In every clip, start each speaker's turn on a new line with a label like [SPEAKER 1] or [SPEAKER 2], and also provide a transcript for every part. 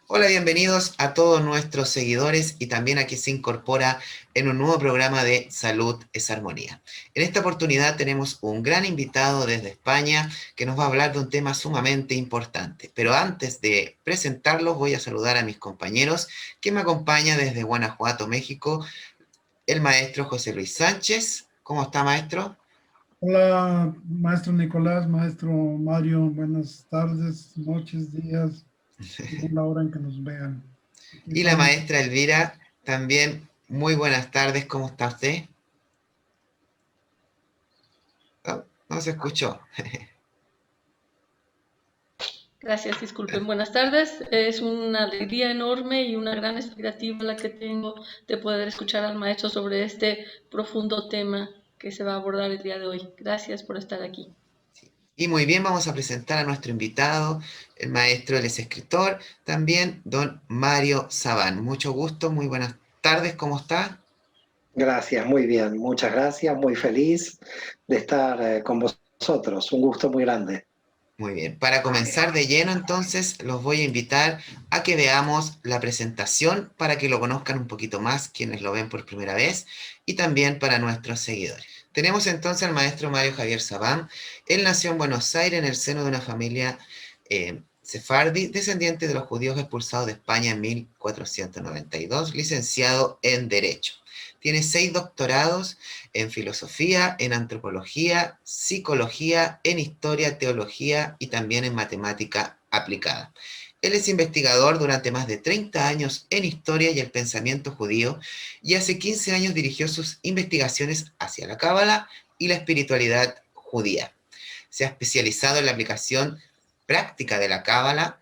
[SPEAKER 1] Hola, bienvenidos a todos nuestros seguidores y también a quien se incorpora en un nuevo programa de Salud es Armonía. En esta oportunidad tenemos un gran invitado desde España que nos va a hablar de un tema sumamente importante. Pero antes de presentarlos voy a saludar a mis compañeros que me acompaña desde Guanajuato, México, el maestro José Luis Sánchez. ¿Cómo está, maestro?
[SPEAKER 2] Hola, maestro Nicolás, maestro Mario, buenas tardes, noches, días, según la hora en que nos vean. Aquí
[SPEAKER 1] Y la
[SPEAKER 2] estamos.
[SPEAKER 1] maestra Elvira, también muy buenas tardes. ¿Cómo está usted? Oh, no se escuchó.
[SPEAKER 3] Gracias, disculpen. Buenas tardes. Es una alegría enorme y una gran expectativa la que tengo de poder escuchar al maestro sobre este profundo tema que se va a abordar el día de hoy. Gracias por estar aquí.
[SPEAKER 1] Y muy bien, vamos a presentar a nuestro invitado, el maestro, él es escritor, también don Mario Sabán. Mucho gusto, muy buenas tardes, ¿cómo está?
[SPEAKER 4] Gracias, muy bien, muchas gracias, muy feliz de estar con vosotros, un gusto muy grande.
[SPEAKER 1] Muy bien, para comenzar de lleno entonces, los voy a invitar a que veamos la presentación para que lo conozcan un poquito más quienes lo ven por primera vez y también para nuestros seguidores. Tenemos entonces al maestro Mario Javier Sabán. Él nació en Buenos Aires en el seno de una familia sefardí, descendiente de los judíos expulsados de España en 1492, licenciado en Derecho. Tiene 6 doctorados en filosofía, en antropología, psicología, en historia, teología y también en matemática aplicada. Él es investigador durante más de 30 años en historia y el pensamiento judío y hace 15 años dirigió sus investigaciones hacia la cábala y la espiritualidad judía. Se ha especializado en la aplicación práctica de la cábala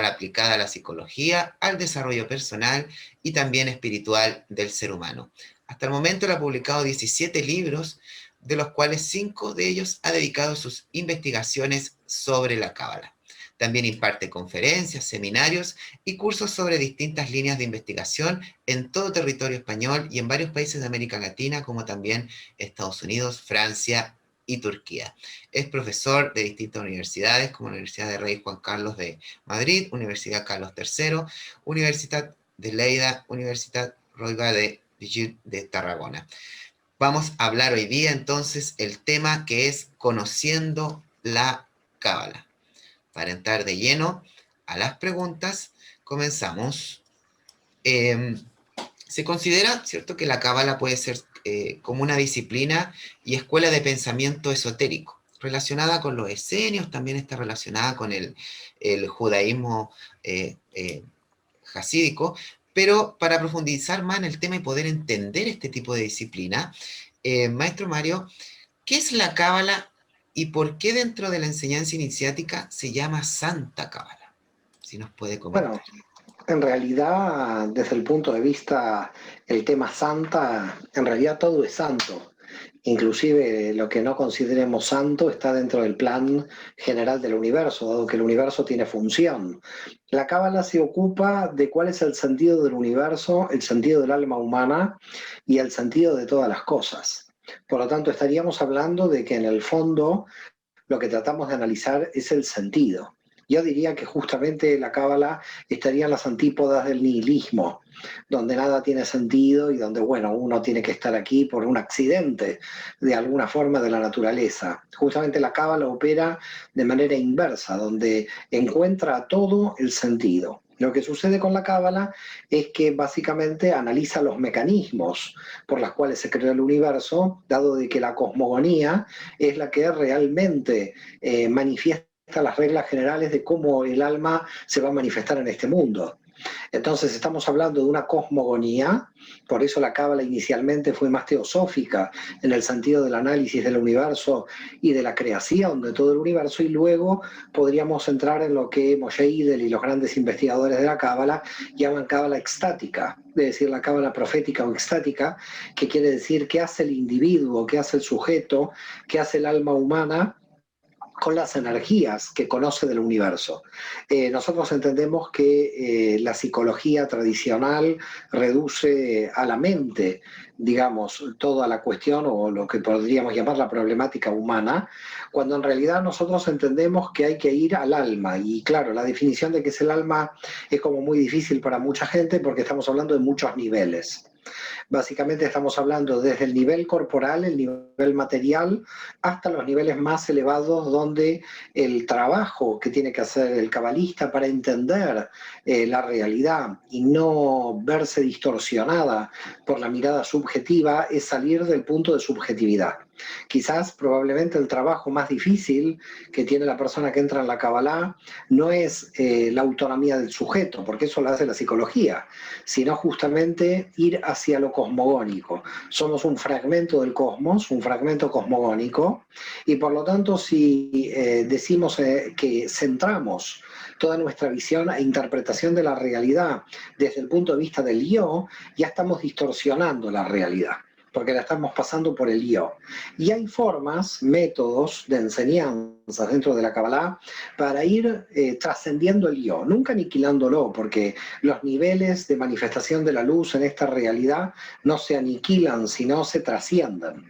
[SPEAKER 1] aplicada a la psicología, al desarrollo personal y también espiritual del ser humano. Hasta el momento él ha publicado 17 libros, de los cuales 5 de ellos ha dedicado sus investigaciones sobre la cábala. También imparte conferencias, seminarios y cursos sobre distintas líneas de investigación en todo territorio español y en varios países de América Latina, como también Estados Unidos, Francia y Turquía. Es profesor de distintas universidades, como la Universidad de Rey Juan Carlos de Madrid, Universidad Carlos III, Universidad de Lleida, Universidad Roiga de Tarragona. Vamos a hablar hoy día entonces el tema que es conociendo la cábala. Para entrar de lleno a las preguntas, comenzamos. Eh, Se considera, ¿cierto?, que la cábala puede ser como una disciplina y escuela de pensamiento esotérico, relacionada con los esenios, también está relacionada con el judaísmo jasídico, pero para profundizar más en el tema y poder entender este tipo de disciplina, maestro Mario, ¿qué es la cábala y por qué dentro de la enseñanza iniciática se llama Santa Cábala? Si nos puede comentar.
[SPEAKER 4] Bueno, en realidad, desde el punto de vista el tema santa, en realidad todo es santo. Inclusive lo que no consideremos santo está dentro del plan general del universo, dado que el universo tiene función. La Cábala se ocupa de cuál es el sentido del universo, el sentido del alma humana y el sentido de todas las cosas. Por lo tanto, estaríamos hablando de que en el fondo lo que tratamos de analizar es el sentido. Yo diría que justamente la cábala estaría en las antípodas del nihilismo, donde nada tiene sentido y donde, bueno, uno tiene que estar aquí por un accidente de alguna forma de la naturaleza. Justamente la cábala opera de manera inversa, donde encuentra a todo el sentido. Lo que sucede con la cábala es que básicamente analiza los mecanismos por los cuales se creó el universo, dado de que la cosmogonía es la que realmente manifiesta las reglas generales de cómo el alma se va a manifestar en este mundo. Entonces estamos hablando de una cosmogonía, por eso la cábala inicialmente fue más teosófica en el sentido del análisis del universo y de la creación de todo el universo, y luego podríamos entrar en lo que Moshe Idel y los grandes investigadores de la cábala llaman cábala extática, es decir, la cábala profética o extática, que quiere decir qué hace el individuo, qué hace el sujeto, qué hace el alma humana con las energías que conoce del universo. Nosotros entendemos que la psicología tradicional reduce a la mente, digamos, toda la cuestión o lo que podríamos llamar la problemática humana, cuando en realidad nosotros entendemos que hay que ir al alma. Y claro, la definición de qué es el alma es como muy difícil para mucha gente porque estamos hablando de muchos niveles. Básicamente estamos hablando desde el nivel corporal, el nivel material, hasta los niveles más elevados donde el trabajo que tiene que hacer el cabalista para entender la realidad y no verse distorsionada por la mirada subjetiva es salir del punto de subjetividad. Quizás probablemente el trabajo más difícil que tiene la persona que entra en la Kabbalah no es la autonomía del sujeto, porque eso lo hace la psicología, sino justamente ir hacia lo cosmogónico. Somos un fragmento del cosmos, un fragmento cosmogónico, y por lo tanto si decimos que centramos toda nuestra visión e interpretación de la realidad desde el punto de vista del yo, ya estamos distorsionando la realidad, porque la estamos pasando por el yo. Y hay formas, métodos de enseñanzas dentro de la Kabbalah para ir trascendiendo el yo, nunca aniquilándolo, porque los niveles de manifestación de la luz en esta realidad no se aniquilan, sino se trascienden.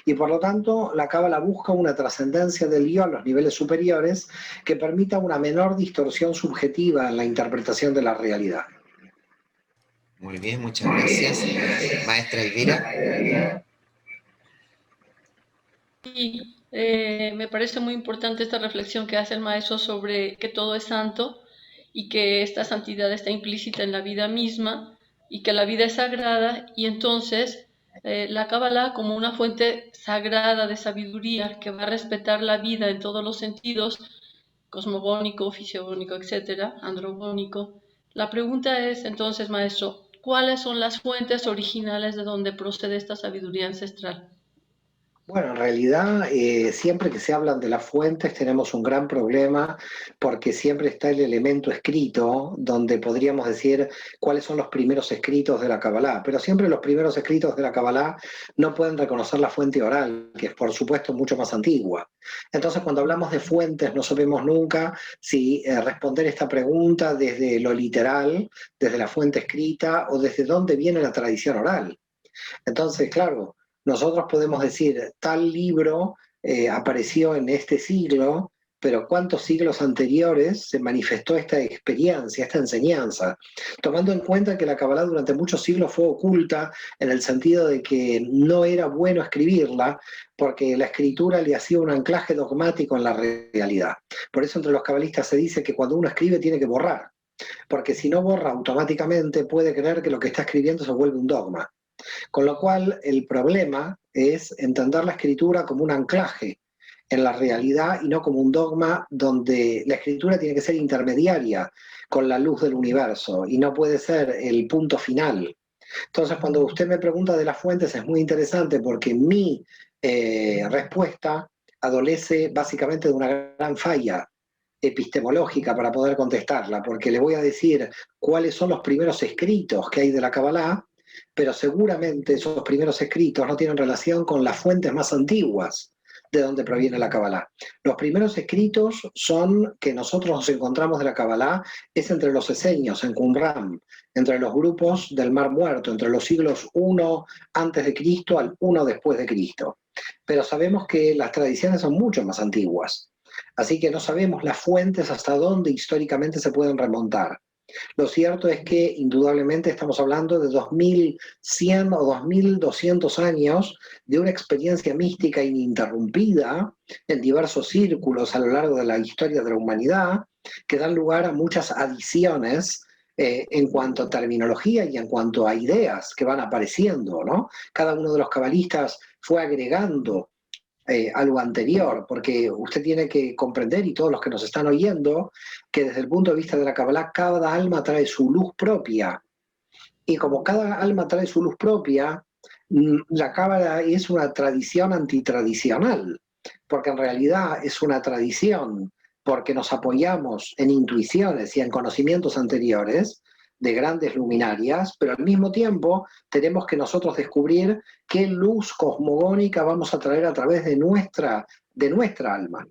[SPEAKER 4] Y por lo tanto, la Cábala busca una trascendencia del yo a los niveles superiores que permita una menor distorsión subjetiva en la interpretación de la realidad.
[SPEAKER 1] Muy bien, muchas gracias, maestra Elvira.
[SPEAKER 3] Y me parece muy importante esta reflexión que hace el maestro sobre que todo es santo y que esta santidad está implícita en la vida misma y que la vida es sagrada, y entonces la Kabbalah como una fuente sagrada de sabiduría que va a respetar la vida en todos los sentidos, cosmogónico, fisiogónico, etcétera, androgónico. La pregunta es entonces, maestro, ¿cuáles son las fuentes originales de donde procede esta sabiduría ancestral?
[SPEAKER 4] Bueno, en realidad siempre que se hablan de las fuentes tenemos un gran problema porque siempre está el elemento escrito donde podríamos decir cuáles son los primeros escritos de la Kabbalah, pero siempre los primeros escritos de la Kabbalah no pueden reconocer la fuente oral, que es por supuesto mucho más antigua. Entonces cuando hablamos de fuentes no sabemos nunca si responder esta pregunta desde lo literal, desde la fuente escrita o desde dónde viene la tradición oral. Entonces, claro, nosotros podemos decir, tal libro apareció en este siglo, pero ¿cuántos siglos anteriores se manifestó esta experiencia, esta enseñanza? Tomando en cuenta que la Kabbalah durante muchos siglos fue oculta en el sentido de que no era bueno escribirla, porque la escritura le hacía un anclaje dogmático en la realidad. Por eso entre los cabalistas se dice que cuando uno escribe tiene que borrar, porque si no borra automáticamente puede creer que lo que está escribiendo se vuelve un dogma. Con lo cual, el problema es entender la escritura como un anclaje en la realidad y no como un dogma donde la escritura tiene que ser intermediaria con la luz del universo y no puede ser el punto final. Entonces, cuando usted me pregunta de las fuentes es muy interesante porque mi respuesta adolece básicamente de una gran falla epistemológica para poder contestarla, porque le voy a decir cuáles son los primeros escritos que hay de la Kabbalah, pero seguramente esos primeros escritos no tienen relación con las fuentes más antiguas de donde proviene la Kabbalah. Los primeros escritos son que nosotros nos encontramos de la Kabbalah es entre los esenios, en Qumran, entre los grupos del Mar Muerto, entre los siglos 1 antes de Cristo al 1 después de Cristo. Pero sabemos que las tradiciones son mucho más antiguas, así que no sabemos las fuentes hasta dónde históricamente se pueden remontar. Lo cierto es que indudablemente estamos hablando de 2100 o 2200 años de una experiencia mística ininterrumpida en diversos círculos a lo largo de la historia de la humanidad, que dan lugar a muchas adiciones en cuanto a terminología y en cuanto a ideas que van apareciendo, ¿no? Cada uno de los cabalistas fue agregando algo anterior, porque usted tiene que comprender, y todos los que nos están oyendo, que desde el punto de vista de la Kabbalah, cada alma trae su luz propia. Y como cada alma trae su luz propia, la Kabbalah es una tradición antitradicional, porque en realidad es una tradición, porque nos apoyamos en intuiciones y en conocimientos anteriores de grandes luminarias, pero al mismo tiempo tenemos que nosotros descubrir qué luz cosmogónica vamos a traer a través de nuestra alma.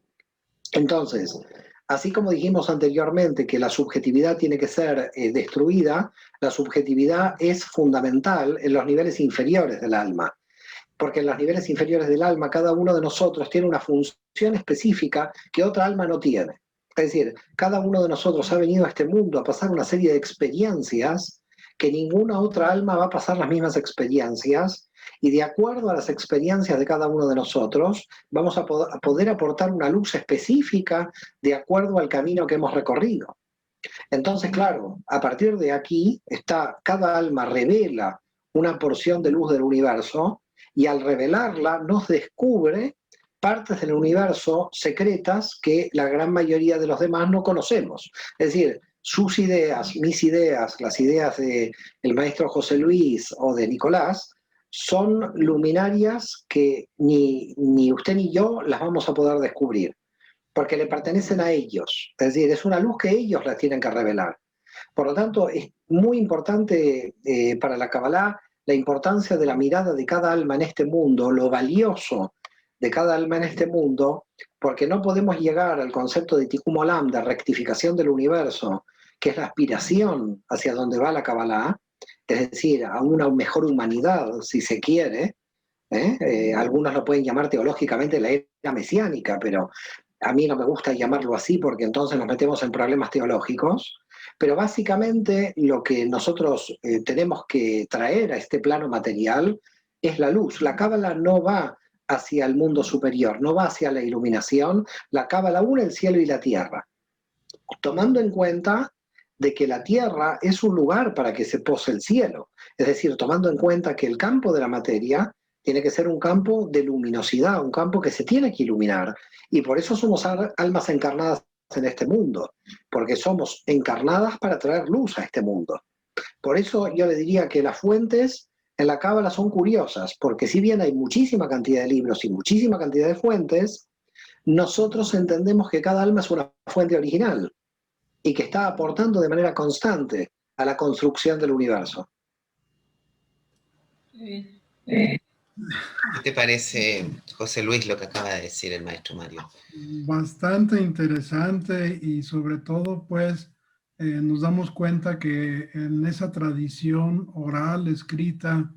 [SPEAKER 4] Entonces, así como dijimos anteriormente que la subjetividad tiene que ser destruida, la subjetividad es fundamental en los niveles inferiores del alma, porque en los niveles inferiores del alma cada uno de nosotros tiene una función específica que otra alma no tiene. Es decir, cada uno de nosotros ha venido a este mundo a pasar una serie de experiencias que ninguna otra alma va a pasar las mismas experiencias, y de acuerdo a las experiencias de cada uno de nosotros vamos a poder aportar una luz específica de acuerdo al camino que hemos recorrido. Entonces, claro, a partir de aquí cada alma revela una porción de luz del universo, y al revelarla nos descubre partes del universo secretas que la gran mayoría de los demás no conocemos. Es decir, sus ideas, mis ideas, las ideas del maestro José Luis o de Nicolás, son luminarias que ni usted ni yo las vamos a poder descubrir, porque le pertenecen a ellos. Es decir, es una luz que ellos la tienen que revelar. Por lo tanto, es muy importante para la Kabbalah la importancia de la mirada de cada alma en este mundo, lo valioso de cada alma en este mundo, porque no podemos llegar al concepto de Tikkun Olam, de rectificación del universo, que es la aspiración hacia donde va la Kabbalah, es decir, a una mejor humanidad, si se quiere. Algunos lo pueden llamar teológicamente la era mesiánica, pero a mí no me gusta llamarlo así porque entonces nos metemos en problemas teológicos. Pero básicamente lo que nosotros tenemos que traer a este plano material es la luz. La Cábala no va hacia el mundo superior, no va hacia la iluminación. La Cábala une el cielo y la tierra, tomando en cuenta de que la tierra es un lugar para que se pose el cielo. Es decir, tomando en cuenta que el campo de la materia tiene que ser un campo de luminosidad, un campo que se tiene que iluminar. Y por eso somos almas encarnadas en este mundo, porque somos encarnadas para traer luz a este mundo. Por eso yo le diría que las fuentes en la Cábala son curiosas, porque si bien hay muchísima cantidad de libros y muchísima cantidad de fuentes, nosotros entendemos que cada alma es una fuente original y que está aportando de manera constante a la construcción del universo.
[SPEAKER 1] ¿Qué te parece, José Luis, lo que acaba de decir el maestro Mario?
[SPEAKER 2] Bastante interesante, y sobre todo pues nos damos cuenta que en esa tradición oral, escrita,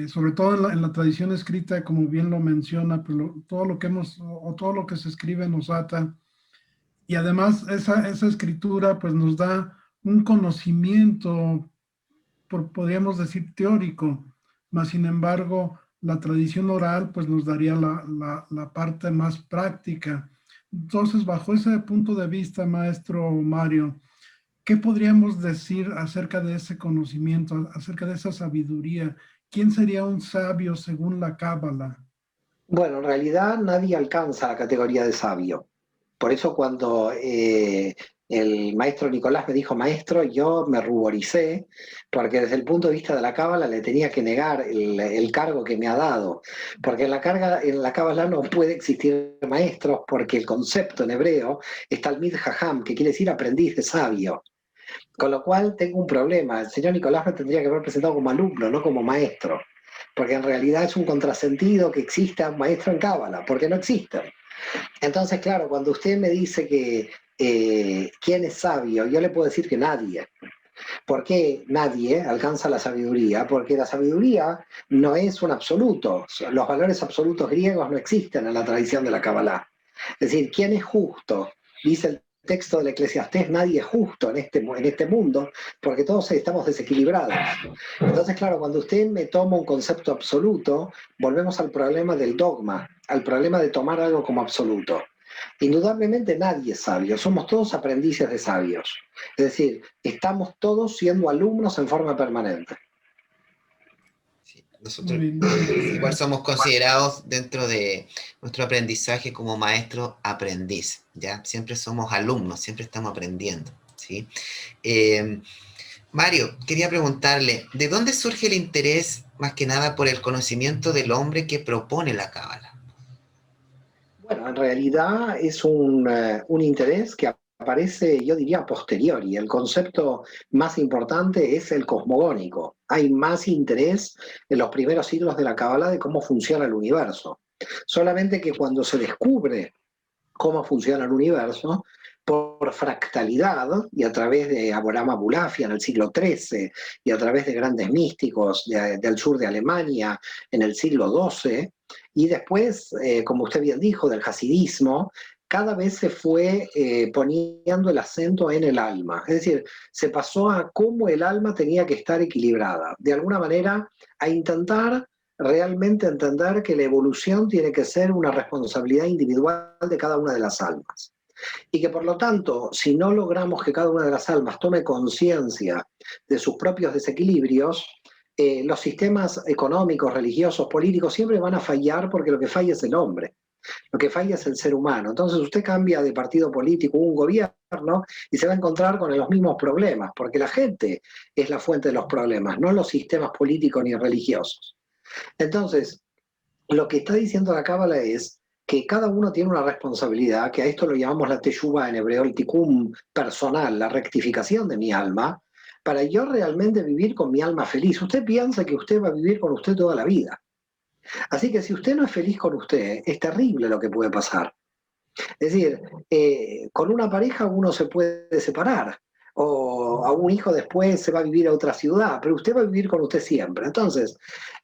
[SPEAKER 2] sobre todo en la tradición escrita, como bien lo menciona, pues todo lo que todo lo que se escribe nos ata, y además esa escritura pues nos da un conocimiento, podríamos decir teórico, mas sin embargo la tradición oral pues nos daría la parte más práctica. Entonces, bajo ese punto de vista, maestro Mario, ¿qué podríamos decir acerca de ese conocimiento, acerca de esa sabiduría? ¿Quién sería un sabio según la Cábala?
[SPEAKER 4] Bueno, en realidad nadie alcanza la categoría de sabio. Por eso cuando el maestro Nicolás me dijo maestro, yo me ruboricé, porque desde el punto de vista de la Cábala le tenía que negar el cargo que me ha dado, porque en la Cábala no puede existir maestros, porque el concepto en hebreo es Talmid Jajam, que quiere decir aprendiz de sabio. Con lo cual tengo un problema. El señor Nicolás me tendría que haber presentado como alumno, no como maestro, porque en realidad es un contrasentido que exista un maestro en Cábala, porque no existe. Entonces, claro, cuando usted me dice que quién es sabio, yo le puedo decir que nadie. ¿Por qué nadie alcanza la sabiduría? Porque la sabiduría no es un absoluto. Los valores absolutos griegos no existen en la tradición de la Kabbalah. Es decir, ¿quién es justo? Dice el texto del Eclesiastés, nadie es justo en este mundo, porque todos estamos desequilibrados. Entonces, claro, cuando usted me toma un concepto absoluto, volvemos al problema del dogma, al problema de tomar algo como absoluto. Indudablemente nadie es sabio, somos todos aprendices de sabios. Es decir, estamos todos siendo alumnos en forma permanente.
[SPEAKER 1] Sí, nosotros igual somos considerados dentro de nuestro aprendizaje como maestro aprendiz, ¿ya? Siempre somos alumnos, siempre estamos aprendiendo, ¿sí? Mario, quería preguntarle, ¿de dónde surge el interés, más que nada, por el conocimiento del hombre que propone la Cábala?
[SPEAKER 4] Bueno, en realidad es un interés que aparece, yo diría, a posteriori. El concepto más importante es el cosmogónico. Hay más interés en los primeros siglos de la Cábala de cómo funciona el universo. Solamente que cuando se descubre cómo funciona el universo por fractalidad y a través de Abraham Abulafia en el siglo XIII y a través de grandes místicos del sur de Alemania en el siglo XII, y después, como usted bien dijo, del hasidismo, cada vez se fue poniendo el acento en el alma. Es decir, se pasó a cómo el alma tenía que estar equilibrada. De alguna manera, a intentar realmente entender que la evolución tiene que ser una responsabilidad individual de cada una de las almas. Y que por lo tanto, si no logramos que cada una de las almas tome conciencia de sus propios desequilibrios, los sistemas económicos, religiosos, políticos siempre van a fallar, porque lo que falla es el hombre. Lo que falla es el ser humano. Entonces usted cambia de partido político, un gobierno, y se va a encontrar con los mismos problemas, porque la gente es la fuente de los problemas, no los sistemas políticos ni religiosos. Entonces, lo que está diciendo la Cábala es que cada uno tiene una responsabilidad, que a esto lo llamamos la teshuvá en hebreo, el tikkun personal, la rectificación de mi alma, para yo realmente vivir con mi alma feliz. Usted piensa que usted va a vivir con usted toda la vida. Así que si usted no es feliz con usted, es terrible lo que puede pasar. Es decir, con una pareja uno se puede separar, o a un hijo después se va a vivir a otra ciudad, pero usted va a vivir con usted siempre. Entonces,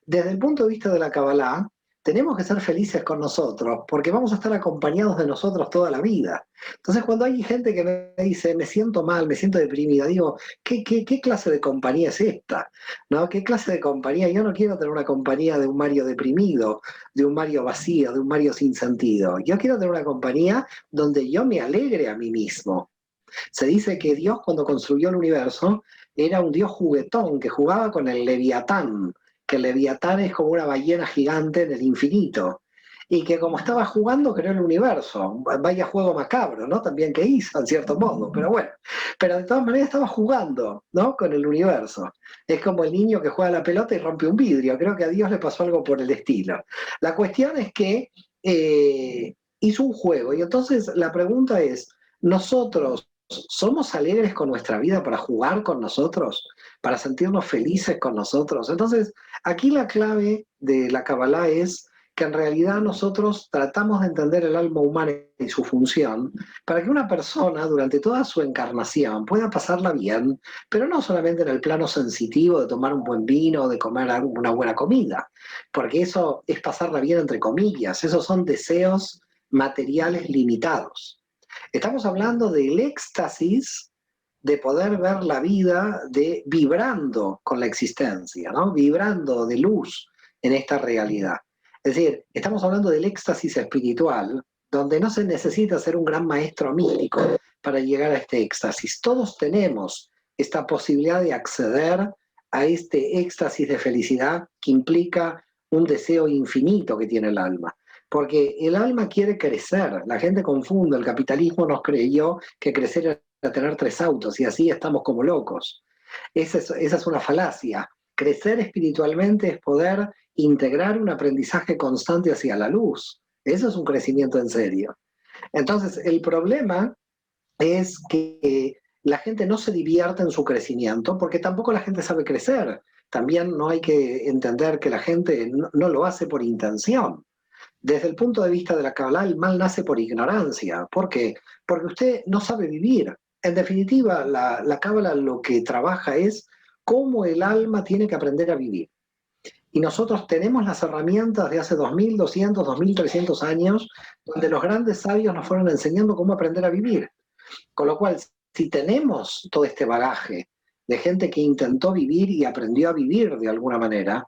[SPEAKER 4] desde el punto de vista de la Kabbalah, tenemos que ser felices con nosotros, porque vamos a estar acompañados de nosotros toda la vida. Entonces, cuando hay gente que me dice, me siento mal, me siento deprimida, digo, ¿qué clase de compañía es esta? ¿No? ¿Qué clase de compañía? Yo no quiero tener una compañía de un Mario deprimido, de un Mario vacío, de un Mario sin sentido. Yo quiero tener una compañía donde yo me alegre a mí mismo. Se dice que Dios, cuando construyó el universo, era un Dios juguetón que jugaba con el Leviatán, que el Leviatán es como una ballena gigante en el infinito, y que como estaba jugando creó el universo. Vaya juego macabro, ¿no? También que hizo, en cierto modo, pero bueno. Pero de todas maneras estaba jugando, ¿no? Con el universo. Es como el niño que juega a la pelota y rompe un vidrio. Creo que a Dios le pasó algo por el estilo. La cuestión es que hizo un juego, y entonces la pregunta es, ¿nosotros somos alegres con nuestra vida para jugar con nosotros, para sentirnos felices con nosotros? Entonces, aquí la clave de la Kabbalah es que en realidad nosotros tratamos de entender el alma humana y su función para que una persona durante toda su encarnación pueda pasarla bien, pero no solamente en el plano sensitivo de tomar un buen vino o de comer una buena comida, porque eso es pasarla bien entre comillas, esos son deseos materiales limitados. Estamos hablando del éxtasis de poder ver la vida vibrando con la existencia, ¿no? Vibrando de luz en esta realidad. Es decir, estamos hablando del éxtasis espiritual, donde no se necesita ser un gran maestro místico para llegar a este éxtasis. Todos tenemos esta posibilidad de acceder a este éxtasis de felicidad que implica un deseo infinito que tiene el alma. Porque el alma quiere crecer. La gente confunde, el capitalismo nos creyó que crecer era tener 3 autos y así estamos como locos. Esa es una falacia. Crecer espiritualmente es poder integrar un aprendizaje constante hacia la luz. Eso es un crecimiento en serio. Entonces, el problema es que la gente no se divierte en su crecimiento porque tampoco la gente sabe crecer. También no hay que entender que la gente no lo hace por intención. Desde el punto de vista de la Kabbalah, el mal nace por ignorancia. ¿Por qué? Porque usted no sabe vivir. En definitiva, la Kabbalah lo que trabaja es cómo el alma tiene que aprender a vivir. Y nosotros tenemos las herramientas de hace 2200, 2300 años, donde los grandes sabios nos fueron enseñando cómo aprender a vivir. Con lo cual, si tenemos todo este bagaje de gente que intentó vivir y aprendió a vivir de alguna manera,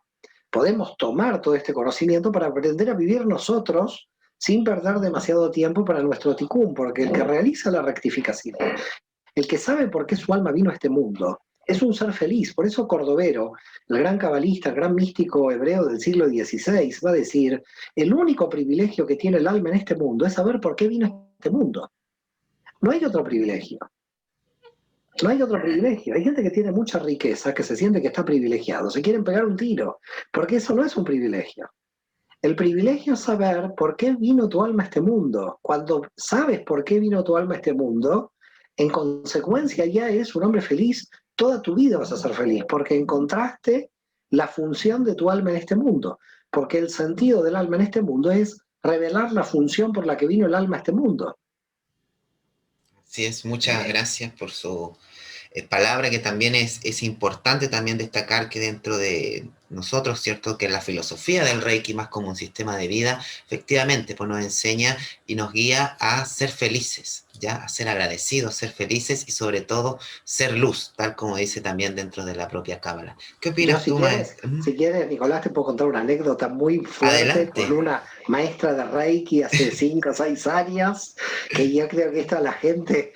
[SPEAKER 4] podemos tomar todo este conocimiento para aprender a vivir nosotros sin perder demasiado tiempo para nuestro tikkun, porque el que realiza la rectificación, el que sabe por qué su alma vino a este mundo, es un ser feliz. Por eso Cordovero, el gran cabalista, el gran místico hebreo del siglo XVI, va a decir, el único privilegio que tiene el alma en este mundo es saber por qué vino a este mundo. No hay otro privilegio. No hay otro privilegio. Hay gente que tiene mucha riqueza, que se siente que está privilegiado. Se quieren pegar un tiro, porque eso no es un privilegio. El privilegio es saber por qué vino tu alma a este mundo. Cuando sabes por qué vino tu alma a este mundo, en consecuencia ya eres un hombre feliz. Toda tu vida vas a ser feliz, porque encontraste la función de tu alma en este mundo. Porque el sentido del alma en este mundo es revelar la función por la que vino el alma a este mundo.
[SPEAKER 1] Así es, muchas gracias por su palabra, que también es importante también destacar que dentro de nosotros, ¿cierto? Que la filosofía del Reiki, más como un sistema de vida, efectivamente, pues nos enseña y nos guía a ser felices, ¿ya? A ser agradecidos, ser felices y sobre todo ser luz, tal como dice también dentro de la propia Cábala. ¿Qué
[SPEAKER 4] Yo,
[SPEAKER 1] opinas tú, maestro?
[SPEAKER 4] si quieres, Nicolás, te puedo contar una anécdota muy fuerte
[SPEAKER 1] Adelante.
[SPEAKER 4] con una maestra de Reiki hace 5 o 6 años, que yo creo que esta la gente,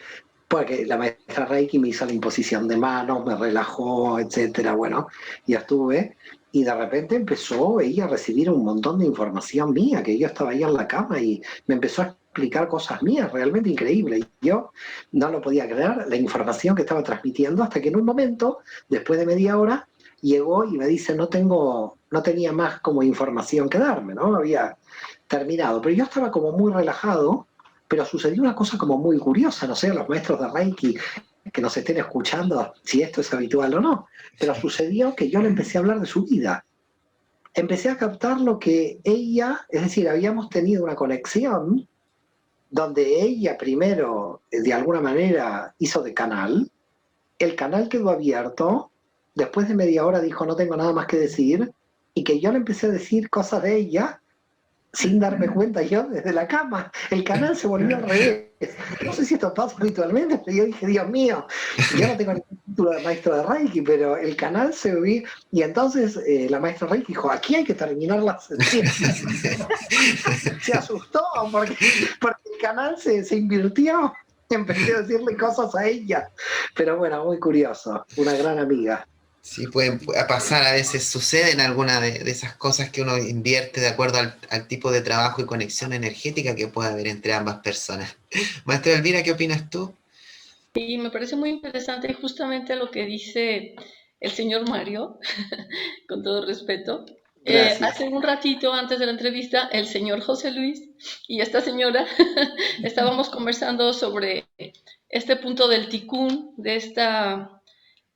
[SPEAKER 4] porque la maestra Reiki me hizo la imposición de manos, me relajó, etcétera, bueno, y estuve, y de repente empezó ella a recibir un montón de información mía, que yo estaba ahí en la cama y me empezó a explicar cosas mías realmente increíbles. Y yo no lo podía creer, la información que estaba transmitiendo, hasta que en un momento, después de media hora, llegó y me dice, no tenía más como información que darme, ¿no? Había terminado. Pero yo estaba como muy relajado, pero sucedió una cosa como muy curiosa, no sé, los maestros de Reiki que nos estén escuchando, si esto es habitual o no, pero sucedió que yo le empecé a hablar de su vida. Empecé a captar lo que ella, es decir, habíamos tenido una conexión donde ella primero, de alguna manera, hizo de canal, el canal quedó abierto, después de media hora dijo no tengo nada más que decir, y que yo le empecé a decir cosas de ella sin darme cuenta yo desde la cama. El canal se volvió al revés. No sé si esto pasa habitualmente, pero yo dije, Dios mío, yo no tengo ningún título de maestro de Reiki, pero el canal se vio, y entonces la maestra Reiki dijo, aquí hay que terminar la sesión. Se asustó porque el canal se invirtió. Empecé a decirle cosas a ella. Pero bueno, muy curioso. Una gran amiga.
[SPEAKER 1] Sí, pueden pasar, a veces suceden algunas de esas cosas que uno invierte de acuerdo al tipo de trabajo y conexión energética que puede haber entre ambas personas. Maestra Elvira, ¿qué opinas tú?
[SPEAKER 3] Y me parece muy interesante justamente lo que dice el señor Mario, con todo respeto.
[SPEAKER 4] Gracias.
[SPEAKER 3] Hace un ratito, antes de la entrevista, el señor José Luis y esta señora estábamos conversando sobre este punto del ticún, de esta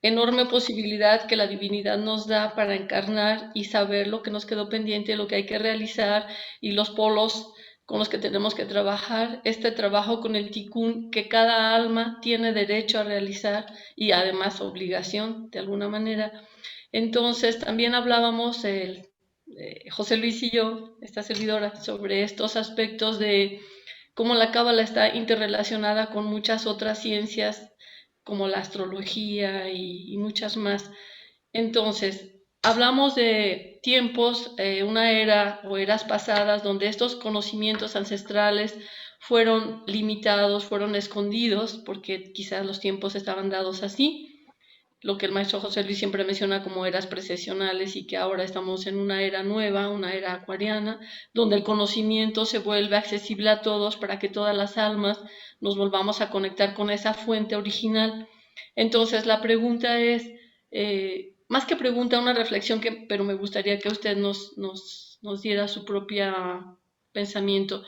[SPEAKER 3] enorme posibilidad que la divinidad nos da para encarnar y saber lo que nos quedó pendiente, lo que hay que realizar y los polos con los que tenemos que trabajar, este trabajo con el tikkun que cada alma tiene derecho a realizar y además obligación de alguna manera. Entonces también hablábamos José Luis y yo, esta servidora, sobre estos aspectos de cómo la cábala está interrelacionada con muchas otras ciencias como la astrología y muchas más. Entonces, hablamos de tiempos, una era o eras pasadas donde estos conocimientos ancestrales fueron limitados, fueron escondidos, porque quizás los tiempos estaban dados así, lo que el maestro José Luis siempre menciona como eras precesionales y que ahora estamos en una era nueva, una era acuariana, donde el conocimiento se vuelve accesible a todos para que todas las almas nos volvamos a conectar con esa fuente original. Entonces la pregunta es, más que pregunta, una reflexión, pero me gustaría que usted nos diera su propio pensamiento.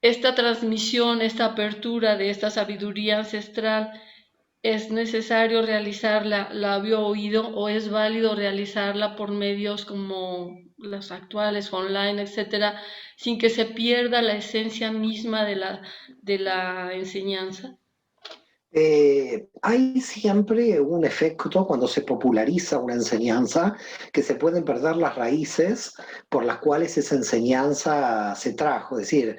[SPEAKER 3] Esta transmisión, esta apertura de esta sabiduría ancestral, ¿es necesario realizarla labio oído o es válido realizarla por medios como los actuales, online, etcétera, sin que se pierda la esencia misma de la enseñanza?
[SPEAKER 4] Hay siempre un efecto cuando se populariza una enseñanza que se pueden perder las raíces por las cuales esa enseñanza se trajo. Es decir,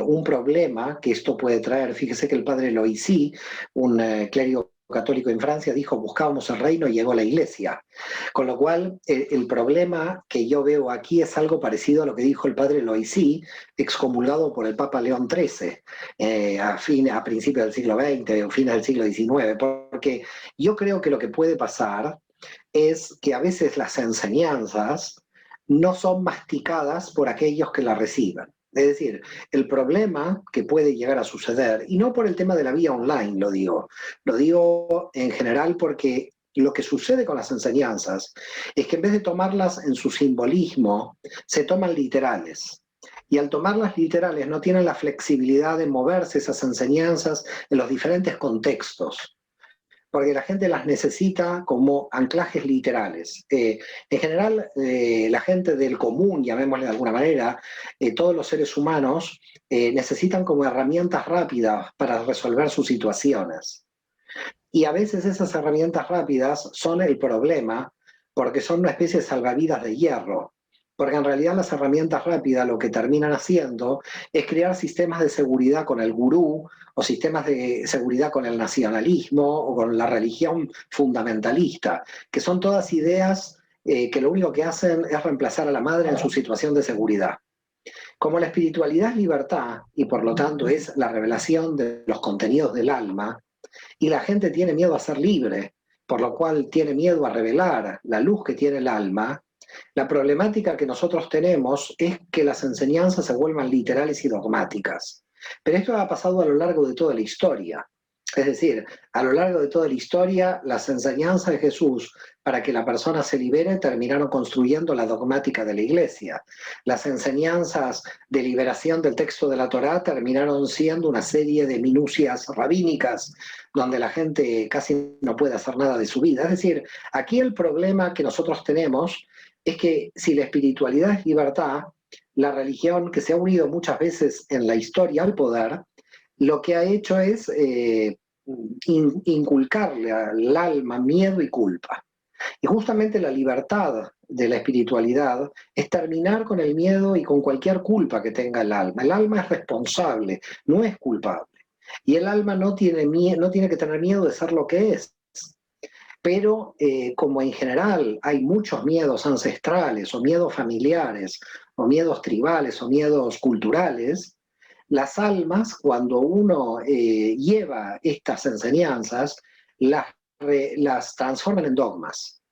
[SPEAKER 4] un problema que esto puede traer, fíjese que el padre Loisy, un clérigo católico en Francia, dijo, buscábamos el reino y llegó la iglesia. Con lo cual, el problema que yo veo aquí es algo parecido a lo que dijo el padre Loisy, excomulgado por el Papa León XIII, a principios del siglo XX o fines del siglo XIX, porque yo creo que lo que puede pasar es que a veces las enseñanzas no son masticadas por aquellos que las reciben. Es decir, el problema que puede llegar a suceder, y no por el tema de la vía online lo digo en general porque lo que sucede con las enseñanzas es que en vez de tomarlas en su simbolismo, se toman literales. Y al tomarlas literales no tienen la flexibilidad de moverse esas enseñanzas en los diferentes contextos. porque la gente las necesita como anclajes literales. En general, la gente del común, llamémosle de alguna manera, todos los seres humanos necesitan como herramientas rápidas para resolver sus situaciones. Y a veces esas herramientas rápidas son el problema, porque son una especie de salvavidas de hierro. Porque en realidad las herramientas rápidas lo que terminan haciendo es crear sistemas de seguridad con el gurú, o sistemas de seguridad con el nacionalismo, o con la religión fundamentalista, que son todas ideas que lo único que hacen es reemplazar a la madre en su situación de seguridad. Como la espiritualidad es libertad, y por lo tanto es la revelación de los contenidos del alma, y la gente tiene miedo a ser libre, por lo cual tiene miedo a revelar la luz que tiene el alma, la problemática que nosotros tenemos es que las enseñanzas se vuelvan literales y dogmáticas. Pero esto ha pasado a lo largo de toda la historia. Es decir, a lo largo de toda la historia, las enseñanzas de Jesús para que la persona se libere terminaron construyendo la dogmática de la Iglesia. Las enseñanzas de liberación del texto de la Torá terminaron siendo una serie de minucias rabínicas donde la gente casi no puede hacer nada de su vida. Es decir, aquí el problema que nosotros tenemos es que si la espiritualidad es libertad, la religión que se ha unido muchas veces en la historia al poder, lo que ha hecho es inculcarle al alma miedo y culpa. Y justamente la libertad de la espiritualidad es terminar con el miedo y con cualquier culpa que tenga el alma. El alma es responsable, no es culpable. Y el alma no tiene que tener miedo de ser lo que es. Pero como en general hay muchos miedos ancestrales o miedos familiares o miedos tribales o miedos culturales, las almas, cuando uno lleva estas enseñanzas, las transforman en dogmas.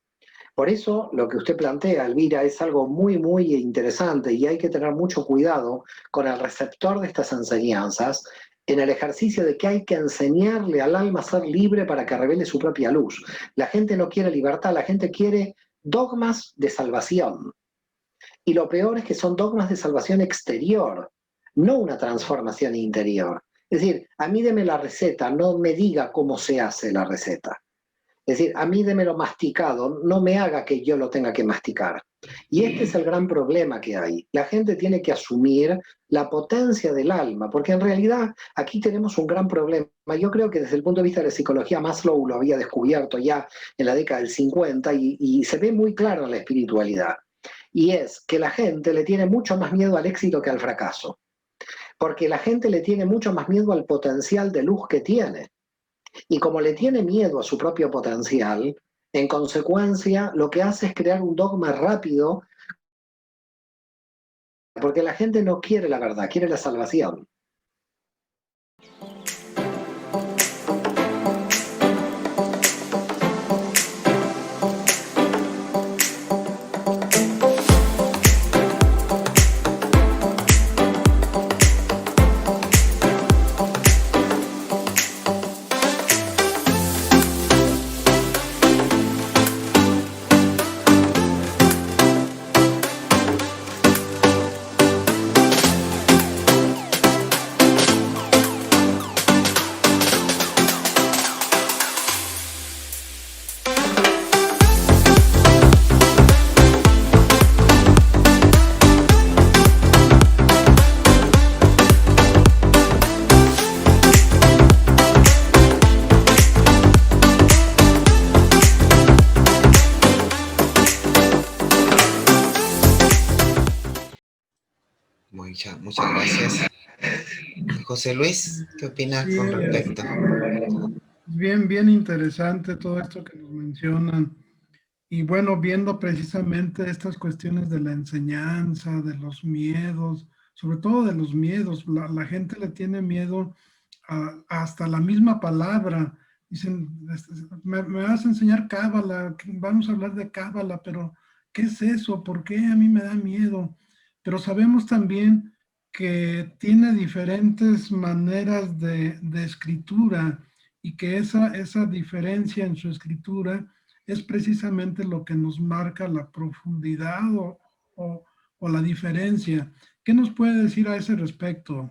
[SPEAKER 4] Por eso lo que usted plantea, Elvira, es algo muy, muy interesante y hay que tener mucho cuidado con el receptor de estas enseñanzas en el ejercicio de que hay que enseñarle al alma a ser libre para que revele su propia luz. La gente no quiere libertad, la gente quiere dogmas de salvación. Y lo peor es que son dogmas de salvación exterior, no una transformación interior. Es decir, a mí deme la receta, no me diga cómo se hace la receta. Es decir, a mí démelo masticado, no me haga que yo lo tenga que masticar. Y este es el gran problema que hay. La gente tiene que asumir la potencia del alma, porque en realidad aquí tenemos un gran problema. Yo creo que desde el punto de vista de la psicología, Maslow lo había descubierto ya en la década del 50 y se ve muy claro en la espiritualidad. Y es que la gente le tiene mucho más miedo al éxito que al fracaso, porque la gente le tiene mucho más miedo al potencial de luz que tiene. Y como le tiene miedo a su propio potencial, en consecuencia, lo que hace es crear un dogma rápido, porque la gente no quiere la verdad, quiere la salvación.
[SPEAKER 1] Muchas gracias. José Luis, ¿qué opinas
[SPEAKER 2] Sí,
[SPEAKER 1] con respecto?
[SPEAKER 2] bien interesante todo esto que nos mencionan. Y bueno, viendo precisamente estas cuestiones de la enseñanza, de los miedos, sobre todo de los miedos, la gente le tiene miedo hasta la misma palabra. Dicen, me vas a enseñar cábala, vamos a hablar de cábala, pero ¿qué es eso? ¿Por qué a mí me da miedo? Pero sabemos también que tiene diferentes maneras de escritura y que esa diferencia en su escritura es precisamente lo que nos marca la profundidad o la diferencia. ¿Qué nos puede decir a ese respecto?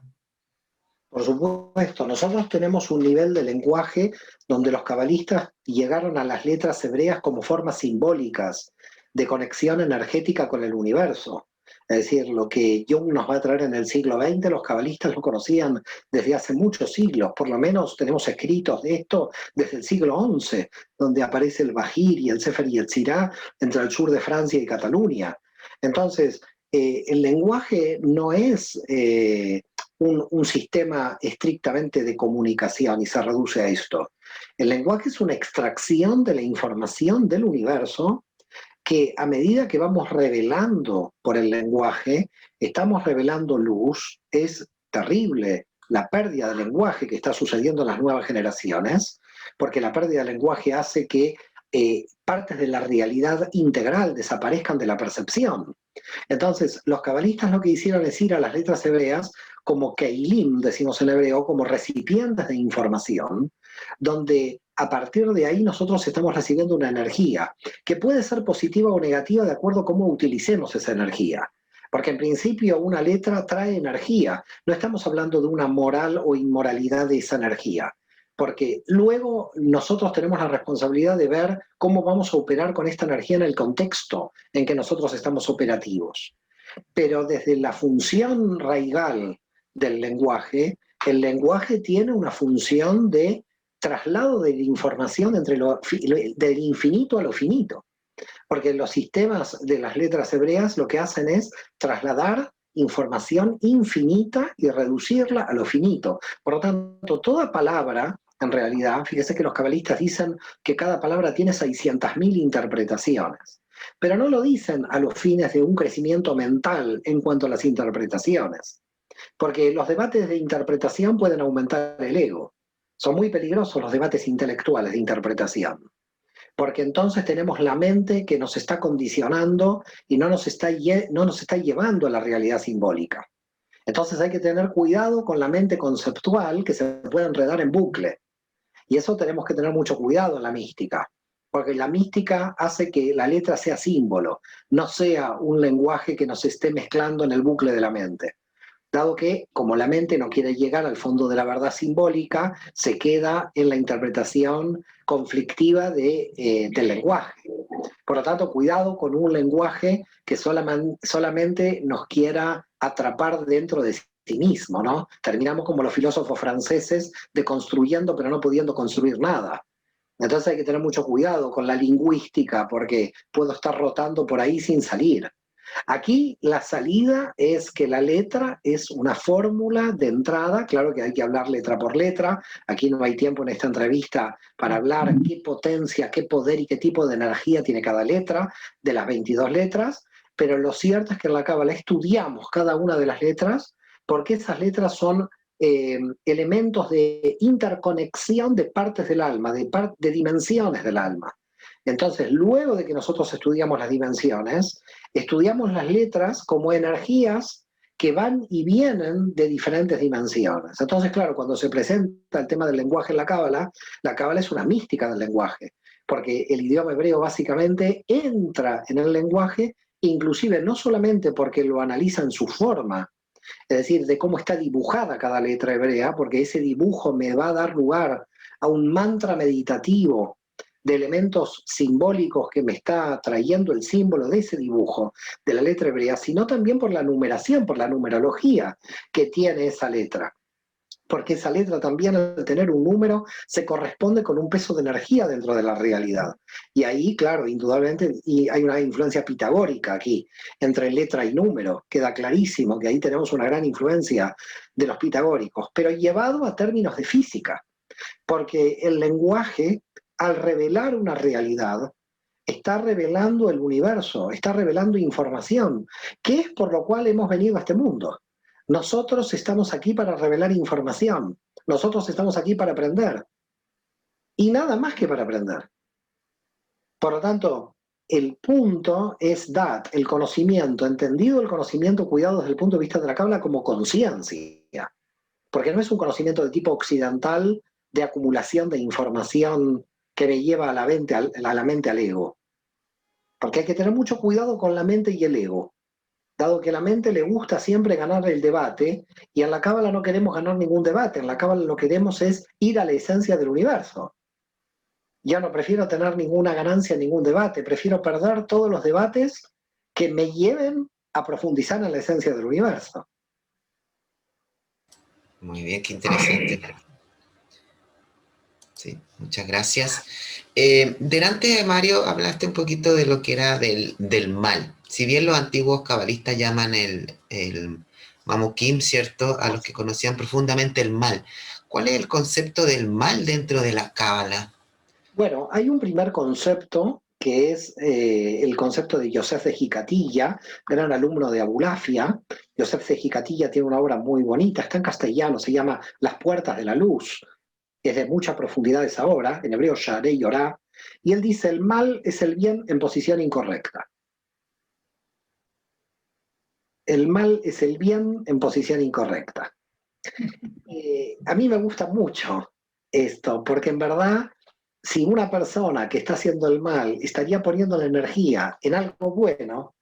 [SPEAKER 4] Por supuesto, nosotros tenemos un nivel de lenguaje donde los cabalistas llegaron a las letras hebreas como formas simbólicas de conexión energética con el universo. Es decir, lo que Jung nos va a traer en el siglo XX, los cabalistas lo conocían desde hace muchos siglos, por lo menos tenemos escritos de esto desde el siglo XI, donde aparece el Bahir y el Sefer Yetzirah entre el sur de Francia y Cataluña. Entonces, el lenguaje no es un sistema estrictamente de comunicación y se reduce a esto. El lenguaje es una extracción de la información del universo que a medida que vamos revelando por el lenguaje, estamos revelando luz. Es terrible la pérdida del lenguaje que está sucediendo en las nuevas generaciones, porque la pérdida del lenguaje hace que partes de la realidad integral desaparezcan de la percepción. Entonces, los cabalistas lo que hicieron es ir a las letras hebreas como keilim, decimos en hebreo, como recipientes de información, donde a partir de ahí nosotros estamos recibiendo una energía que puede ser positiva o negativa de acuerdo a cómo utilicemos esa energía. Porque en principio una letra trae energía, no estamos hablando de una moral o inmoralidad de esa energía. Porque luego nosotros tenemos la responsabilidad de ver cómo vamos a operar con esta energía en el contexto en que nosotros estamos operativos. Pero desde la función raigal del lenguaje, el lenguaje tiene una función de traslado de la información del infinito a lo finito. Porque los sistemas de las letras hebreas lo que hacen es trasladar información infinita y reducirla a lo finito. Por lo tanto, toda palabra, en realidad, fíjese que los cabalistas dicen que cada palabra tiene 600.000 interpretaciones, pero no lo dicen a los fines de un crecimiento mental en cuanto a las interpretaciones, porque los debates de interpretación pueden aumentar el ego. Son muy peligrosos los debates intelectuales de interpretación, porque entonces tenemos la mente que nos está condicionando y no nos está llevando a la realidad simbólica. Entonces hay que tener cuidado con la mente conceptual que se puede enredar en bucle. Y eso tenemos que tener mucho cuidado en la mística, porque la mística hace que la letra sea símbolo, no sea un lenguaje que nos esté mezclando en el bucle de la mente. Dado que, como la mente no quiere llegar al fondo de la verdad simbólica, se queda en la interpretación conflictiva del lenguaje. Por lo tanto, cuidado con un lenguaje que solamente nos quiera atrapar dentro de sí mismo, ¿no? Terminamos como los filósofos franceses, deconstruyendo pero no pudiendo construir nada. Entonces hay que tener mucho cuidado con la lingüística, porque puedo estar rotando por ahí sin salir. Aquí la salida es que la letra es una fórmula de entrada, claro que hay que hablar letra por letra, aquí no hay tiempo en esta entrevista para hablar qué potencia, qué poder y qué tipo de energía tiene cada letra de las 22 letras, pero lo cierto es que en la Cábala estudiamos cada una de las letras porque esas letras son elementos de interconexión de partes del alma, de dimensiones del alma. Entonces, luego de que nosotros estudiamos las dimensiones, estudiamos las letras como energías que van y vienen de diferentes dimensiones. Entonces, claro, cuando se presenta el tema del lenguaje en la Cábala es una mística del lenguaje, porque el idioma hebreo básicamente entra en el lenguaje, inclusive no solamente porque lo analiza en su forma, es decir, de cómo está dibujada cada letra hebrea, porque ese dibujo me va a dar lugar a un mantra meditativo de elementos simbólicos que me está trayendo el símbolo de ese dibujo de la letra hebrea, sino también por la numeración, por la numerología que tiene esa letra. Porque esa letra también, al tener un número, se corresponde con un peso de energía dentro de la realidad. Y ahí, claro, indudablemente, y hay una influencia pitagórica aquí, entre letra y número. Queda clarísimo que ahí tenemos una gran influencia de los pitagóricos, pero llevado a términos de física. Porque el lenguaje, al revelar una realidad, está revelando el universo, está revelando información, que es por lo cual hemos venido a este mundo. Nosotros estamos aquí para revelar información, nosotros estamos aquí para aprender, y nada más que para aprender. Por lo tanto, el punto es dat, el conocimiento, entendido el conocimiento, cuidado desde el punto de vista de la Cábala como conciencia, porque no es un conocimiento de tipo occidental de acumulación de información que me lleva a la mente al ego. Porque hay que tener mucho cuidado con la mente y el ego. dado que a la mente le gusta siempre ganar el debate, y en la Cábala no queremos ganar ningún debate, en la Cábala lo que queremos es ir a la esencia del universo. Ya no prefiero tener ninguna ganancia en ningún debate, prefiero perder todos los debates que me lleven a profundizar en la esencia del universo.
[SPEAKER 1] Muy bien, qué interesante. Sí, muchas gracias. Delante, Mario, hablaste un poquito de lo que era del mal. Si bien los antiguos cabalistas llaman el Mamukim, ¿cierto? A los que conocían profundamente el mal. ¿Cuál es el concepto del mal dentro de la cábala?
[SPEAKER 4] Bueno, hay un primer concepto que es el concepto de Yosef de Jicatilla, gran alumno de Abulafia. Yosef de Jicatilla tiene una obra muy bonita, está en castellano, se llama Las Puertas de la Luz. Es de mucha profundidad esa obra, en hebreo Sharei Yorah, y él dice: el mal es el bien en posición incorrecta. El mal es el bien en posición incorrecta. A mí me gusta mucho esto, porque en verdad, si una persona que está haciendo el mal estaría poniendo la energía en algo bueno,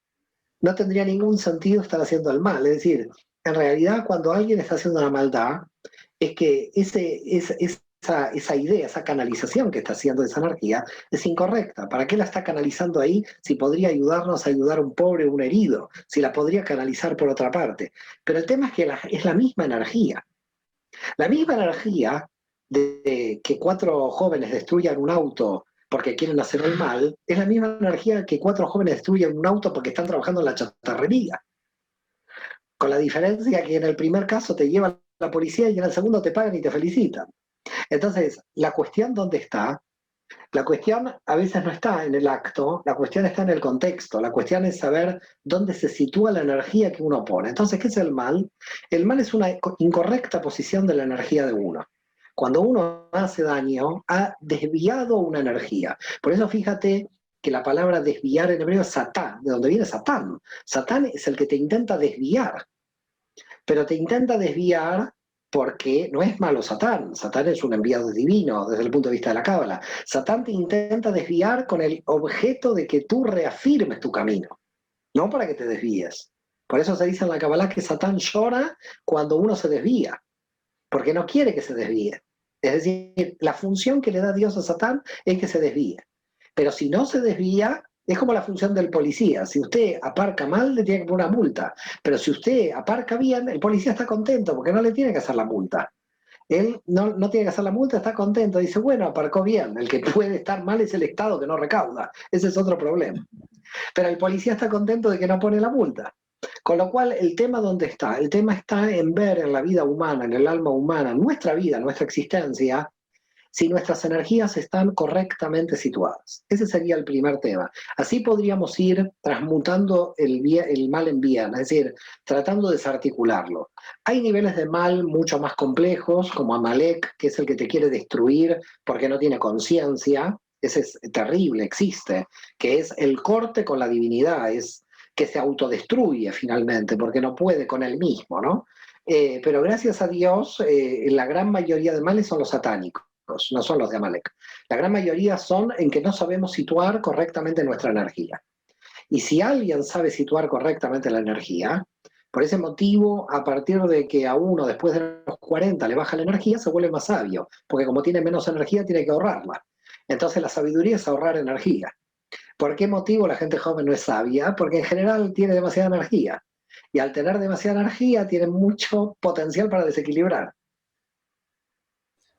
[SPEAKER 4] no tendría ningún sentido estar haciendo el mal. Es decir, en realidad, cuando alguien está haciendo una maldad, es que esa idea, esa canalización que está haciendo esa energía es incorrecta. ¿Para qué la está canalizando ahí si podría ayudarnos a ayudar a un pobre o un herido? Si la podría canalizar por otra parte. Pero el tema es que es la misma energía. La misma energía de que 4 jóvenes destruyan un auto porque quieren hacer el mal, es la misma energía que 4 jóvenes destruyan un auto porque están trabajando en la chatarrería. Con la diferencia que en el primer caso te lleva la policía y en el segundo te pagan y te felicitan. Entonces, la cuestión ¿dónde está? La cuestión a veces no está en el acto, la cuestión está en el contexto, la cuestión es saber dónde se sitúa la energía que uno pone. Entonces, ¿qué es el mal? El mal es una incorrecta posición de la energía de uno. Cuando uno hace daño, ha desviado una energía. Por eso fíjate que la palabra desviar en hebreo es satán, de donde viene Satán. Satán es el que te intenta desviar, pero te intenta desviar porque no es malo Satán. Satán es un enviado divino desde el punto de vista de la Cábala. Satán te intenta desviar con el objeto de que tú reafirmes tu camino, no para que te desvíes. Por eso se dice en la Cábala que Satán llora cuando uno se desvía, porque no quiere que se desvíe. Es decir, la función que le da Dios a Satán es que se desvíe. Pero si no se desvía, es como la función del policía. Si usted aparca mal, le tiene que poner una multa. Pero si usted aparca bien, el policía está contento porque no le tiene que hacer la multa. Él no tiene que hacer la multa, está contento. Dice, bueno, aparcó bien. El que puede estar mal es el Estado que no recauda. Ese es otro problema. Pero el policía está contento de que no pone la multa. Con lo cual, ¿el tema dónde está? El tema está en ver en la vida humana, en el alma humana, nuestra vida, nuestra existencia, si nuestras energías están correctamente situadas. Ese sería el primer tema. Así podríamos ir transmutando el mal en bien, es decir, tratando de desarticularlo. Hay niveles de mal mucho más complejos, como Amalek, que es el que te quiere destruir porque no tiene conciencia. Ese es terrible, existe, que es el corte con la divinidad, es que se autodestruye finalmente, porque no puede con él mismo, ¿no? Pero gracias a Dios, la gran mayoría de males son los satánicos, no son los de Amalek. La gran mayoría son en que no sabemos situar correctamente nuestra energía. Y si alguien sabe situar correctamente la energía, por ese motivo, a partir de que a uno después de los 40 le baja la energía, se vuelve más sabio, porque como tiene menos energía, tiene que ahorrarla. Entonces la sabiduría es ahorrar energía. ¿Por qué motivo la gente joven no es sabia? Porque en general tiene demasiada energía. Y al tener demasiada energía, tiene mucho potencial para desequilibrar.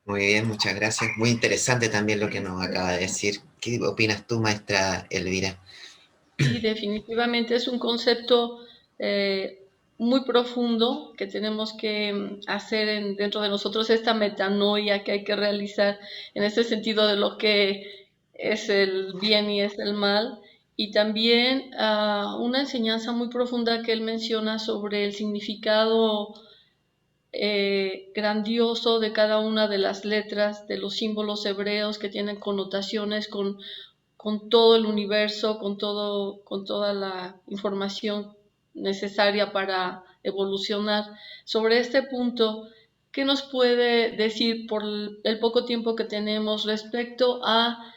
[SPEAKER 1] Muy bien, muchas gracias. Muy interesante también lo que nos acaba de decir. ¿Qué opinas tú, maestra Elvira?
[SPEAKER 3] Sí, definitivamente es un concepto muy profundo que tenemos que hacer dentro de nosotros, esta metanoia que hay que realizar en este sentido de lo que es el bien y es el mal. Y también una enseñanza muy profunda que él menciona sobre el significado grandioso de cada una de las letras, de los símbolos hebreos que tienen connotaciones con todo el universo, con toda la información necesaria para evolucionar. Sobre este punto, ¿qué nos puede decir por el poco tiempo que tenemos respecto a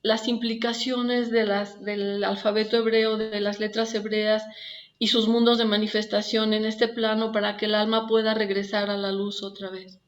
[SPEAKER 3] las implicaciones de del alfabeto hebreo, de las letras hebreas y sus mundos de manifestación en este plano para que el alma pueda regresar a la luz otra vez.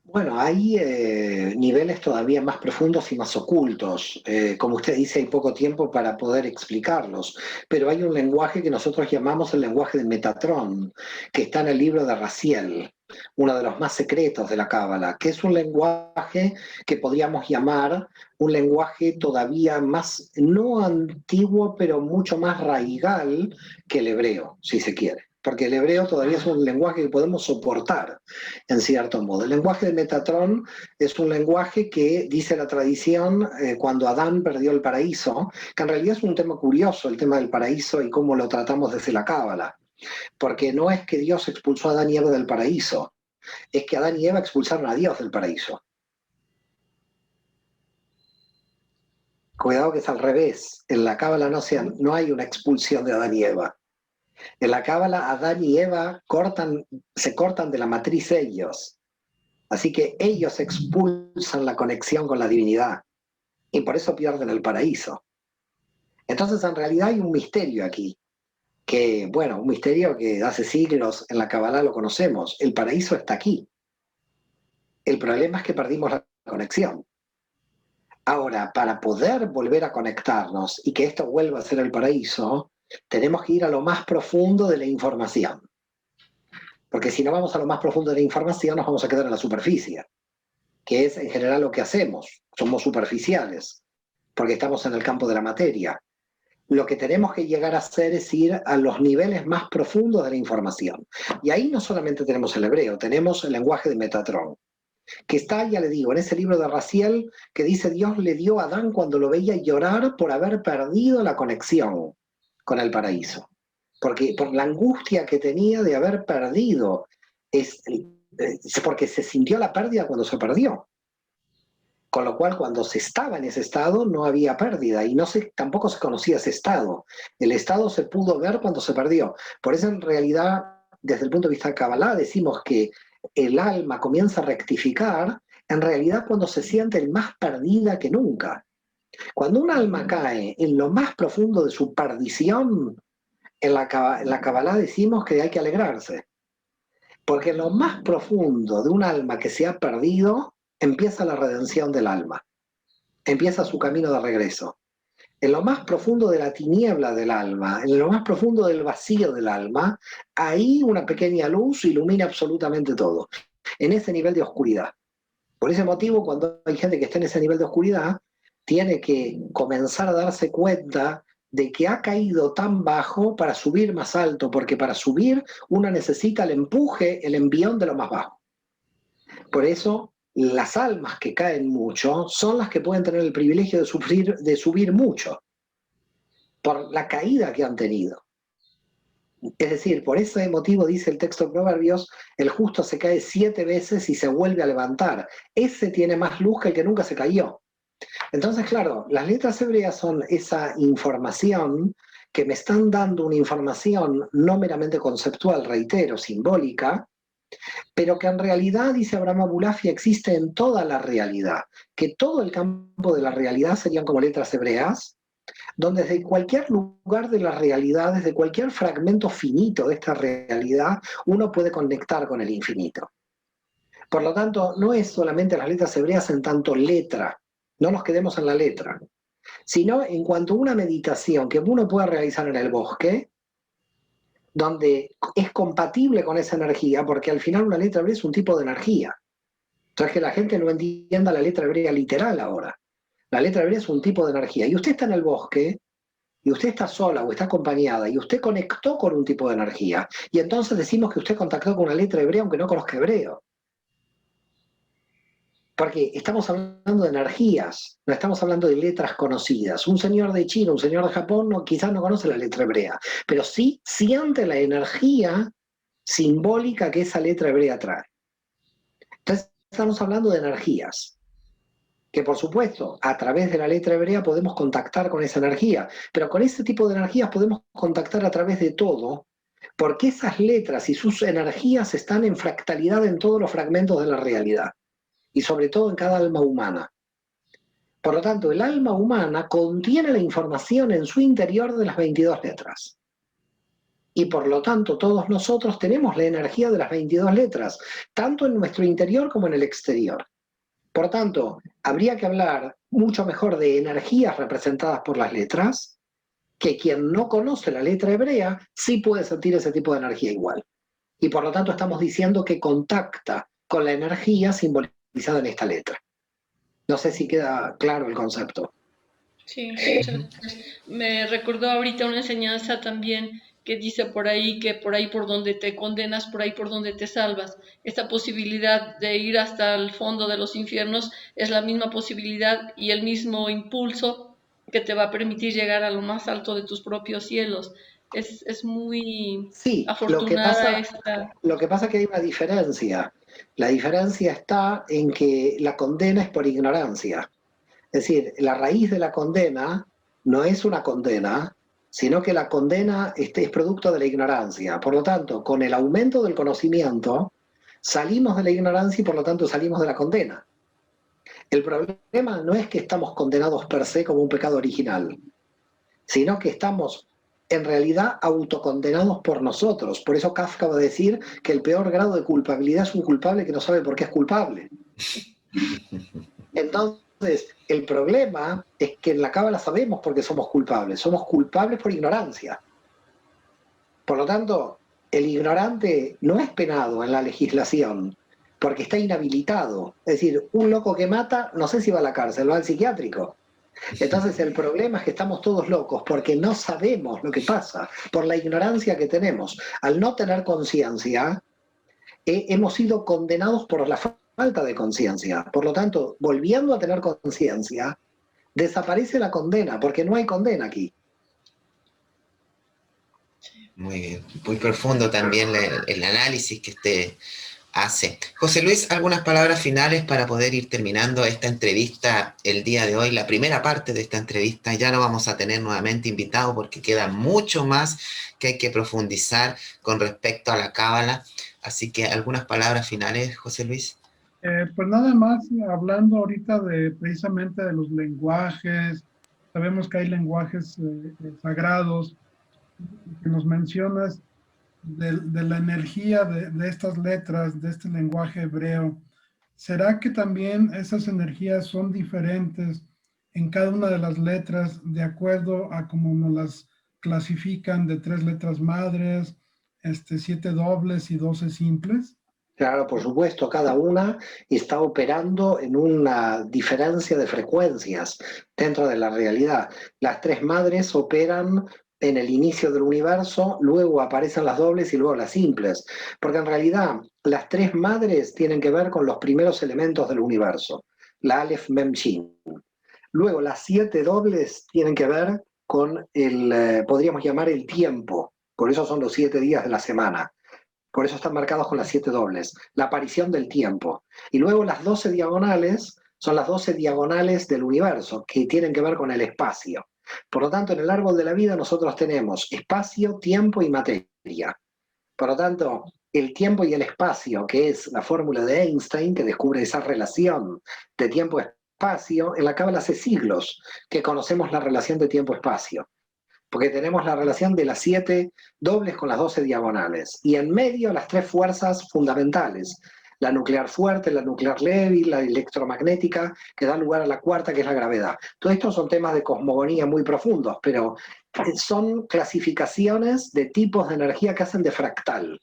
[SPEAKER 4] Bueno, hay niveles todavía más profundos y más ocultos. Como usted dice, hay poco tiempo para poder explicarlos, pero hay un lenguaje que nosotros llamamos el lenguaje de Metatron, que está en el libro de Raziel, uno de los más secretos de la Cábala, que es un lenguaje que podríamos llamar un lenguaje todavía más, no antiguo, pero mucho más raigal que el hebreo, si se quiere. Porque el hebreo todavía es un lenguaje que podemos soportar, en cierto modo. El lenguaje de Metatron es un lenguaje que, dice la tradición, cuando Adán perdió el paraíso, que en realidad es un tema curioso, el tema del paraíso y cómo lo tratamos desde la Cábala. Porque no es que Dios expulsó a Adán y Eva del paraíso, es que Adán y Eva expulsaron a Dios del paraíso. Cuidado que es al revés. En la Cábala no hay una expulsión de Adán y Eva. En la Cábala, Adán y Eva se cortan de la matriz ellos. Así que ellos expulsan la conexión con la divinidad. Y por eso pierden el paraíso. Entonces, en realidad hay un misterio aquí. Un misterio que hace siglos en la Cábala lo conocemos. El paraíso está aquí. El problema es que perdimos la conexión. Ahora, para poder volver a conectarnos y que esto vuelva a ser el paraíso, tenemos que ir a lo más profundo de la información. Porque si no vamos a lo más profundo de la información, nos vamos a quedar en la superficie, que es en general lo que hacemos. Somos superficiales, porque estamos en el campo de la materia. Lo que tenemos que llegar a hacer es ir a los niveles más profundos de la información. Y ahí no solamente tenemos el hebreo, tenemos el lenguaje de Metatron, que está, ya le digo, en ese libro de Raziel, que dice Dios le dio a Adán cuando lo veía llorar por haber perdido la conexión con el paraíso. Porque por la angustia que tenía de haber perdido, porque se sintió la pérdida cuando se perdió. Con lo cual, cuando se estaba en ese estado, no había pérdida y tampoco se conocía ese estado. El estado se pudo ver cuando se perdió. Por eso, en realidad, desde el punto de vista de Kabbalah, decimos que el alma comienza a rectificar, en realidad, cuando se siente más perdida que nunca. Cuando un alma cae en lo más profundo de su perdición, en la Kabbalah decimos que hay que alegrarse. Porque en lo más profundo de un alma que se ha perdido, empieza la redención del alma. Empieza su camino de regreso. En lo más profundo de la tiniebla del alma, en lo más profundo del vacío del alma, ahí una pequeña luz ilumina absolutamente todo. En ese nivel de oscuridad. Por ese motivo, cuando hay gente que está en ese nivel de oscuridad, tiene que comenzar a darse cuenta de que ha caído tan bajo para subir más alto, porque para subir uno necesita el empuje, el envión de lo más bajo. Por eso, las almas que caen mucho son las que pueden tener el privilegio de subir mucho, por la caída que han tenido. Es decir, por ese motivo dice el texto de Proverbios, el justo se cae 7 veces y se vuelve a levantar. Ese tiene más luz que el que nunca se cayó. Entonces, claro, las letras hebreas son esa información que me están dando una información no meramente conceptual, reitero, simbólica, pero que en realidad, dice Abraham Abulafia, existe en toda la realidad, que todo el campo de la realidad serían como letras hebreas, donde desde cualquier lugar de la realidad, desde cualquier fragmento finito de esta realidad, uno puede conectar con el infinito. Por lo tanto, no es solamente las letras hebreas en tanto letra, no nos quedemos en la letra, sino en cuanto a una meditación que uno pueda realizar en el bosque, donde es compatible con esa energía, porque al final una letra hebrea es un tipo de energía. Entonces que la gente no entienda la letra hebrea literal ahora. La letra hebrea es un tipo de energía. Y usted está en el bosque, y usted está sola o está acompañada, y usted conectó con un tipo de energía. Y entonces decimos que usted contactó con una letra hebrea aunque no conozca hebreo. Porque estamos hablando de energías, no estamos hablando de letras conocidas. Un señor de China, un señor de Japón, quizás no conoce la letra hebrea, pero sí siente la energía simbólica que esa letra hebrea trae. Entonces estamos hablando de energías, que por supuesto a través de la letra hebrea podemos contactar con esa energía, pero con ese tipo de energías podemos contactar a través de todo, porque esas letras y sus energías están en fractalidad en todos los fragmentos de la realidad. Y sobre todo en cada alma humana. Por lo tanto, el alma humana contiene la información en su interior de las 22 letras. Y por lo tanto, todos nosotros tenemos la energía de las 22 letras, tanto en nuestro interior como en el exterior. Por tanto, habría que hablar mucho mejor de energías representadas por las letras, que quien no conoce la letra hebrea sí puede sentir ese tipo de energía igual. Y por lo tanto estamos diciendo que contacta con la energía simbolizada en esta letra. No sé si queda claro el concepto.
[SPEAKER 3] Sí, muchas gracias. Me recordó ahorita una enseñanza también que dice por ahí que por ahí por donde te condenas, por ahí por donde te salvas. Esta posibilidad de ir hasta el fondo de los infiernos es la misma posibilidad y el mismo impulso que te va a permitir llegar a lo más alto de tus propios cielos. Es muy
[SPEAKER 4] Sí,
[SPEAKER 3] afortunada esta.
[SPEAKER 4] lo que pasa es que hay una diferencia. La diferencia está en que la condena es por ignorancia. Es decir, la raíz de la condena no es una condena, sino que la condena es producto de la ignorancia. Por lo tanto, con el aumento del conocimiento, salimos de la ignorancia y por lo tanto salimos de la condena. El problema no es que estamos condenados per se como un pecado original, sino que estamos en realidad autocondenados por nosotros. Por eso Kafka va a decir que el peor grado de culpabilidad es un culpable que no sabe por qué es culpable. Entonces, el problema es que en la Cábala sabemos por qué somos culpables por ignorancia. Por lo tanto, el ignorante no es penado en la legislación, porque está inhabilitado. Es decir, un loco que mata, no sé si va a la cárcel, va al psiquiátrico. Entonces el problema es que estamos todos locos porque no sabemos lo que pasa, por la ignorancia que tenemos. Al no tener conciencia, hemos sido condenados por la falta de conciencia. Por lo tanto, volviendo a tener conciencia, desaparece la condena, porque no hay condena aquí.
[SPEAKER 1] Muy bien, muy profundo también el análisis que usted hace. José Luis, algunas palabras finales para poder ir terminando esta entrevista el día de hoy, la primera parte de esta entrevista. Ya no vamos a tener nuevamente invitado porque queda mucho más que hay que profundizar con respecto a la cábala. Así que algunas palabras finales, José Luis.
[SPEAKER 2] Pues nada más, hablando ahorita precisamente de los lenguajes, sabemos que hay lenguajes sagrados que nos mencionas de la energía de estas letras, de este lenguaje hebreo. ¿Será que también esas energías son diferentes en cada una de las letras de acuerdo a cómo nos las clasifican de 3 letras madres, 7 dobles y 12 simples?
[SPEAKER 4] Claro, por supuesto, cada una está operando en una diferencia de frecuencias dentro de la realidad. Las 3 madres operan en el inicio del universo, luego aparecen las dobles y luego las simples, porque en realidad las 3 madres tienen que ver con los primeros elementos del universo, la Aleph Mem Shin. Luego las 7 dobles tienen que ver con podríamos llamar el tiempo, por eso son los 7 días de la semana. Por eso están marcados con las 7 dobles, la aparición del tiempo. Y luego las 12 diagonales son las 12 diagonales del universo, que tienen que ver con el espacio. Por lo tanto, en el árbol de la vida nosotros tenemos espacio, tiempo y materia. Por lo tanto, el tiempo y el espacio, que es la fórmula de Einstein, que descubre esa relación de tiempo-espacio, en la Cábala hace siglos que conocemos la relación de tiempo-espacio, porque tenemos la relación de las 7 dobles con las 12 diagonales, y en medio las 3 fuerzas fundamentales, la nuclear fuerte, la nuclear débil, la electromagnética, que da lugar a la cuarta, que es la gravedad. Todo esto son temas de cosmogonía muy profundos, pero son clasificaciones de tipos de energía que hacen de fractal.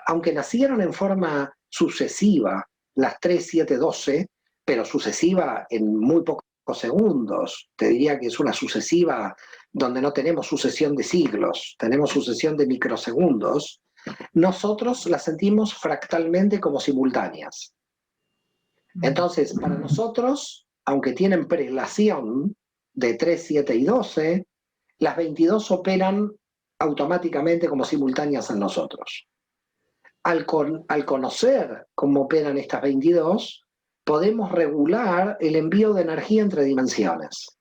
[SPEAKER 4] Aunque nacieron en forma sucesiva, las 3, 7, 12, pero sucesiva en muy pocos segundos, te diría que es una sucesiva donde no tenemos sucesión de siglos, tenemos sucesión de microsegundos, nosotros las sentimos fractalmente como simultáneas. Entonces, para nosotros, aunque tienen prelación de 3, 7 y 12, las 22 operan automáticamente como simultáneas en nosotros. Al conocer cómo operan estas 22, podemos regular el envío de energía entre dimensiones.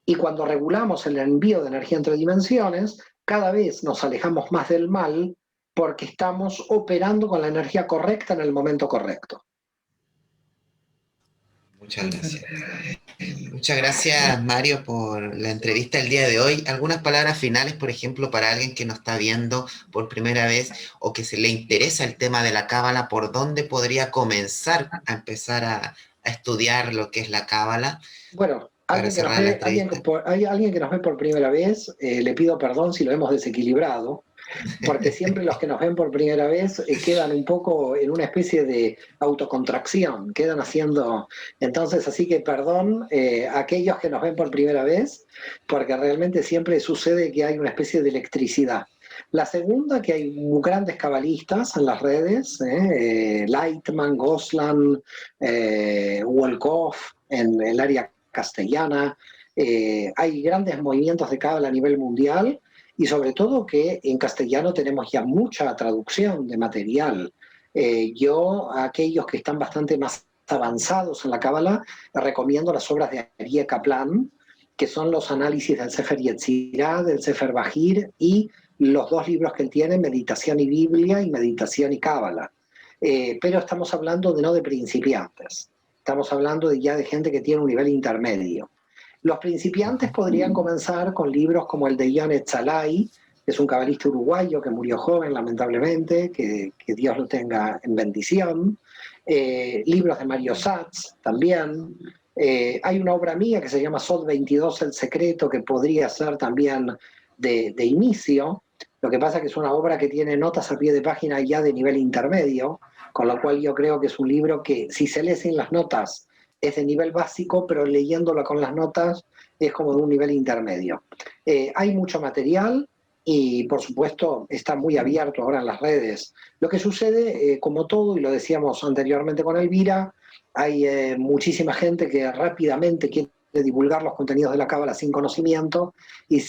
[SPEAKER 4] Y cuando regulamos el envío de energía entre dimensiones, cada vez nos alejamos más del mal porque estamos operando con la energía correcta en el momento correcto.
[SPEAKER 1] Muchas gracias. Muchas gracias, Mario, por la entrevista el día de hoy. ¿Algunas palabras finales, por ejemplo, para alguien que nos está viendo por primera vez o que se le interesa el tema de la cábala? ¿Por dónde podría comenzar a empezar a estudiar lo que es la cábala
[SPEAKER 4] Bueno,
[SPEAKER 1] para
[SPEAKER 4] alguien que nos
[SPEAKER 1] cerrar la
[SPEAKER 4] ve,
[SPEAKER 1] entrevista?
[SPEAKER 4] hay alguien que nos ve por primera vez, le pido perdón si lo hemos desequilibrado, porque siempre los que nos ven por primera vez quedan un poco en una especie de autocontracción, quedan haciendo, entonces así que perdón a aquellos que nos ven por primera vez, porque realmente siempre sucede que hay una especie de electricidad. La segunda, que hay grandes cabalistas en las redes, Lightman, Goslan, Wolkoff, en el área castellana, hay grandes movimientos de cábala a nivel mundial, y sobre todo que en castellano tenemos ya mucha traducción de material. Yo a aquellos que están bastante más avanzados en la cábala recomiendo las obras de Aryeh Kaplan, que son los análisis del Sefer Yetzirah, del Sefer Bahir y los dos libros que él tiene, Meditación y Biblia y Meditación y Cábala. Pero estamos hablando de no de principiantes, estamos hablando de ya de gente que tiene un nivel intermedio. Los principiantes podrían comenzar con libros como el de Ionet Tzalai, que es un cabalista uruguayo que murió joven, lamentablemente, que Dios lo tenga en bendición. Libros de Mario Satz también. Hay una obra mía que se llama Sod 22, El Secreto, que podría ser también de inicio. Lo que pasa es que es una obra que tiene notas a pie de página ya de nivel intermedio, con lo cual yo creo que es un libro que si se lee sin las notas es de nivel básico, pero leyéndolo con las notas es como de un nivel intermedio. Hay mucho material y por supuesto está muy abierto ahora en las redes. Lo que sucede, como todo, y lo decíamos anteriormente con Elvira, hay muchísima gente que rápidamente quiere divulgar los contenidos de la cábala sin conocimiento y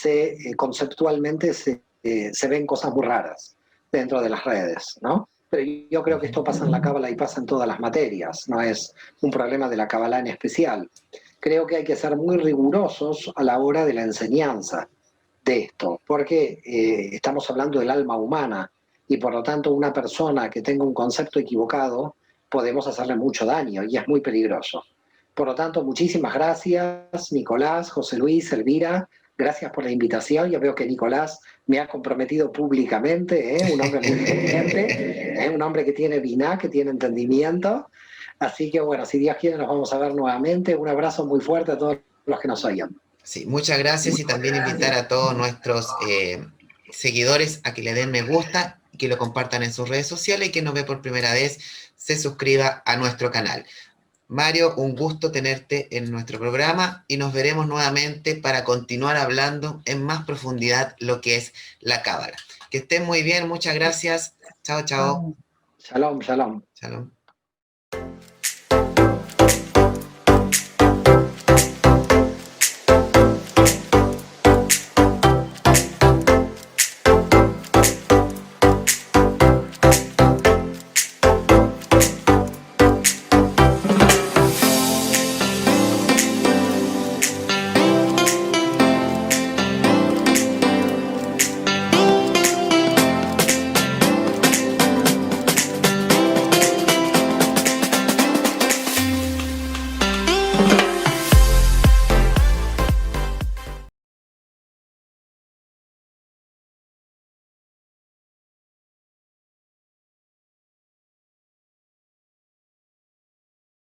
[SPEAKER 4] conceptualmente se ven cosas muy raras dentro de las redes, ¿no? Pero yo creo que esto pasa en la cábala y pasa en todas las materias, no es un problema de la cábala en especial. Creo que hay que ser muy rigurosos a la hora de la enseñanza de esto, porque estamos hablando del alma humana y por lo tanto una persona que tenga un concepto equivocado podemos hacerle mucho daño y es muy peligroso. Por lo tanto, muchísimas gracias, Nicolás, José Luis, Elvira. Gracias por la invitación. Yo veo que Nicolás me ha comprometido públicamente, un hombre muy inteligente, un hombre que tiene biná, que tiene entendimiento. Así que bueno, si Dios quiere nos vamos a ver nuevamente. Un abrazo muy fuerte a todos los que nos oigan.
[SPEAKER 1] Sí, muchas gracias y también invitar a todos nuestros seguidores a que le den me gusta, que lo compartan en sus redes sociales y que nos ve por primera vez se suscriba a nuestro canal. Mario, un gusto tenerte en nuestro programa y nos veremos nuevamente para continuar hablando en más profundidad lo que es la cábala. Que estén muy bien, muchas gracias. Chao, chao.
[SPEAKER 4] Shalom, shalom.
[SPEAKER 1] Shalom.